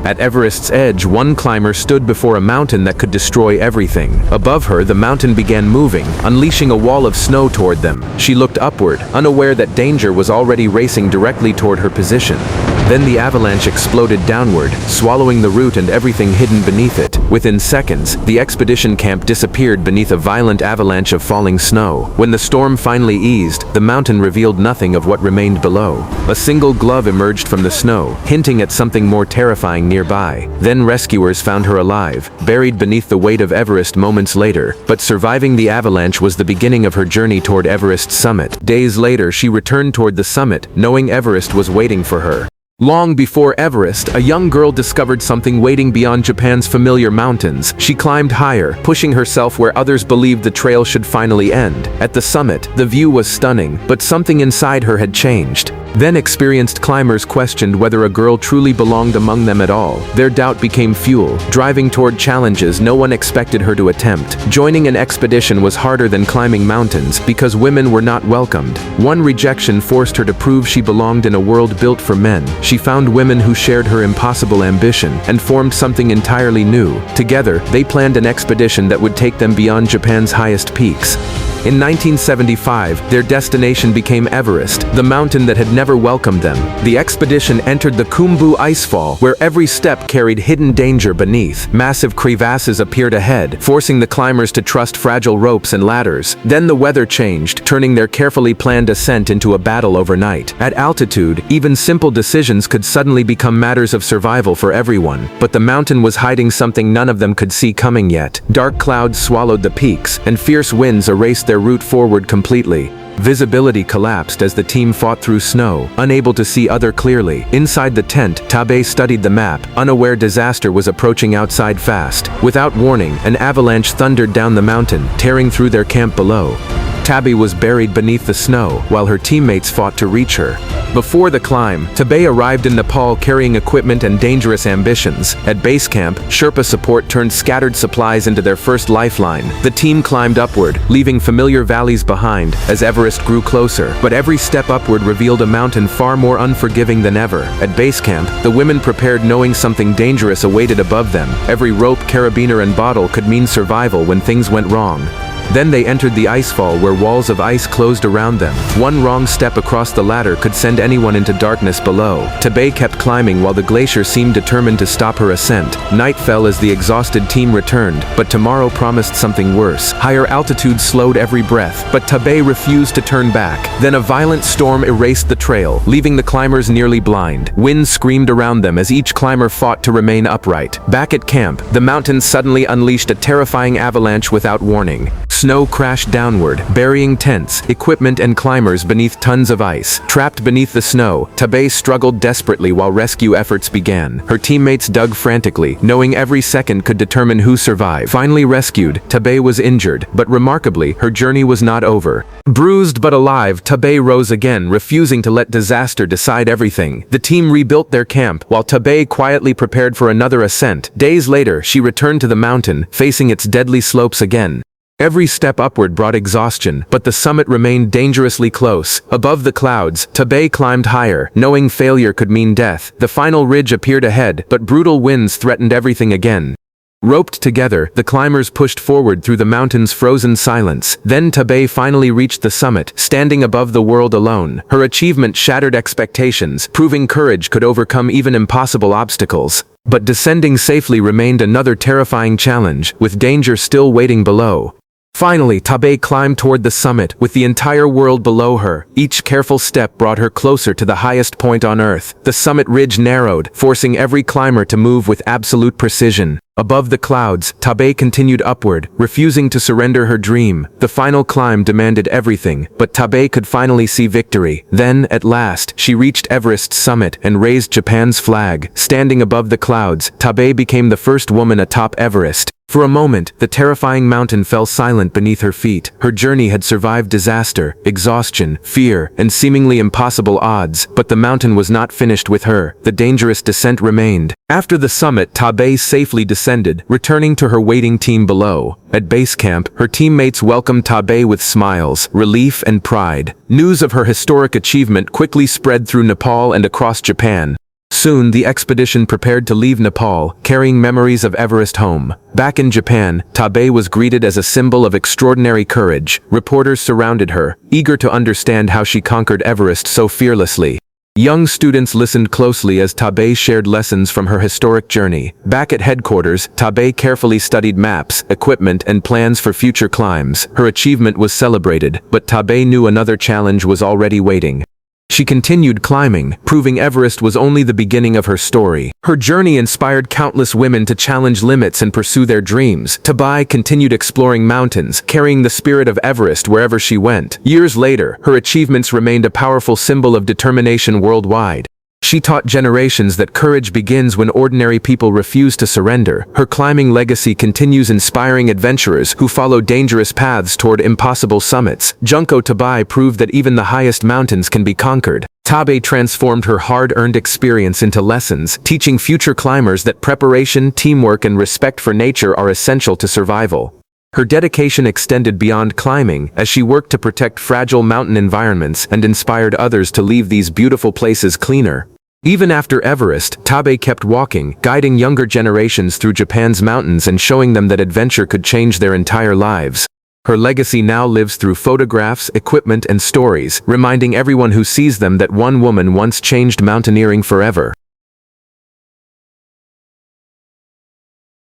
At Everest's edge, one climber stood before a mountain that could destroy everything. Above her, the mountain began moving, unleashing a wall of snow toward them. She looked upward, unaware that danger was already racing directly toward her position. Then the avalanche exploded downward, swallowing the route and everything hidden beneath it. Within seconds, the expedition camp disappeared beneath a violent avalanche of falling snow. When the storm finally eased, the mountain revealed nothing of what remained below. A single glove emerged from the snow, hinting at something more terrifying nearby. Then rescuers found her alive, buried beneath the weight of Everest moments later. But surviving the avalanche was the beginning of her journey toward Everest's summit. Days later, she returned toward the summit, knowing Everest was waiting for her. Long before Everest, a young girl discovered something waiting beyond Japan's familiar mountains. She climbed higher, pushing herself where others believed the trail should finally end. At the summit, the view was stunning, but something inside her had changed. Then experienced climbers questioned whether a girl truly belonged among them at all. Their doubt became fuel, driving toward challenges no one expected her to attempt. Joining an expedition was harder than climbing mountains because women were not welcomed. One rejection forced her to prove she belonged in a world built for men. She found women who shared her impossible ambition and formed something entirely new. Together, they planned an expedition that would take them beyond Japan's highest peaks. In 1975, their destination became Everest, the mountain that had never welcomed them. The expedition entered the Khumbu icefall, where every step carried hidden danger beneath. Massive crevasses appeared ahead, forcing the climbers to trust fragile ropes and ladders. Then the weather changed, turning their carefully planned ascent into a battle overnight. At altitude, even simple decisions could suddenly become matters of survival for everyone. But the mountain was hiding something none of them could see coming yet. Dark clouds swallowed the peaks, and fierce winds erased their route forward completely. Visibility collapsed as the team fought through snow, unable to see other clearly. Inside the tent, Tabei studied the map, unaware disaster was approaching outside fast. Without warning, an avalanche thundered down the mountain, tearing through their camp below. Tabei was buried beneath the snow, while her teammates fought to reach her. Before the climb, Tabei arrived in Nepal carrying equipment and dangerous ambitions. At base camp, Sherpa support turned scattered supplies into their first lifeline. The team climbed upward, leaving familiar valleys behind as Everest grew closer. But every step upward revealed a mountain far more unforgiving than ever. At base camp, the women prepared knowing something dangerous awaited above them. Every rope, carabiner, and bottle could mean survival when things went wrong. Then they entered the icefall where walls of ice closed around them. One wrong step across the ladder could send anyone into darkness below. Tabei kept climbing while the glacier seemed determined to stop her ascent. Night fell as the exhausted team returned, but tomorrow promised something worse. Higher altitude slowed every breath, but Tabei refused to turn back. Then a violent storm erased the trail, leaving the climbers nearly blind. Wind screamed around them as each climber fought to remain upright. Back at camp, the mountain suddenly unleashed a terrifying avalanche without warning. Snow crashed downward, burying tents, equipment, and climbers beneath tons of ice. Trapped beneath the snow, Tabei struggled desperately while rescue efforts began. Her teammates dug frantically, knowing every second could determine who survived. Finally rescued, Tabei was injured, but remarkably, her journey was not over. Bruised but alive, Tabei rose again, refusing to let disaster decide everything. The team rebuilt their camp, while Tabei quietly prepared for another ascent. Days later, she returned to the mountain, facing its deadly slopes again. Every step upward brought exhaustion, but the summit remained dangerously close. Above the clouds, Tabei climbed higher, knowing failure could mean death. The final ridge appeared ahead, but brutal winds threatened everything again. Roped together, the climbers pushed forward through the mountain's frozen silence. Then Tabei finally reached the summit, standing above the world alone. Her achievement shattered expectations, proving courage could overcome even impossible obstacles. But descending safely remained another terrifying challenge, with danger still waiting below. Finally, Tabei climbed toward the summit, with the entire world below her. Each careful step brought her closer to the highest point on Earth. The summit ridge narrowed, forcing every climber to move with absolute precision. Above the clouds, Tabei continued upward, refusing to surrender her dream. The final climb demanded everything, but Tabei could finally see victory. Then, at last, she reached Everest's summit and raised Japan's flag. Standing above the clouds, Tabei became the first woman atop Everest. For a moment, the terrifying mountain fell silent beneath her feet. Her journey had survived disaster, exhaustion, fear, and seemingly impossible odds, but the mountain was not finished with her. The dangerous descent remained. After the summit, Tabei safely descended, returning to her waiting team below. At base camp, her teammates welcomed Tabei with smiles, relief, and pride. News of her historic achievement quickly spread through Nepal and across Japan. Soon, the expedition prepared to leave Nepal, carrying memories of Everest home. Back in Japan, Tabei was greeted as a symbol of extraordinary courage. Reporters surrounded her, eager to understand how she conquered Everest so fearlessly. Young students listened closely as Tabei shared lessons from her historic journey. Back at headquarters, Tabei carefully studied maps, equipment, and plans for future climbs. Her achievement was celebrated, but Tabei knew another challenge was already waiting. She continued climbing, proving Everest was only the beginning of her story. Her journey inspired countless women to challenge limits and pursue their dreams. Tabei continued exploring mountains, carrying the spirit of Everest wherever she went. Years later, her achievements remained a powerful symbol of determination worldwide. She taught generations that courage begins when ordinary people refuse to surrender. Her climbing legacy continues inspiring adventurers who follow dangerous paths toward impossible summits. Junko Tabei proved that even the highest mountains can be conquered. Tabei transformed her hard-earned experience into lessons, teaching future climbers that preparation, teamwork, and respect for nature are essential to survival. Her dedication extended beyond climbing, as she worked to protect fragile mountain environments and inspired others to leave these beautiful places cleaner. Even after Everest, Tabei kept walking, guiding younger generations through Japan's mountains and showing them that adventure could change their entire lives. Her legacy now lives through photographs, equipment, and stories, reminding everyone who sees them that one woman once changed mountaineering forever.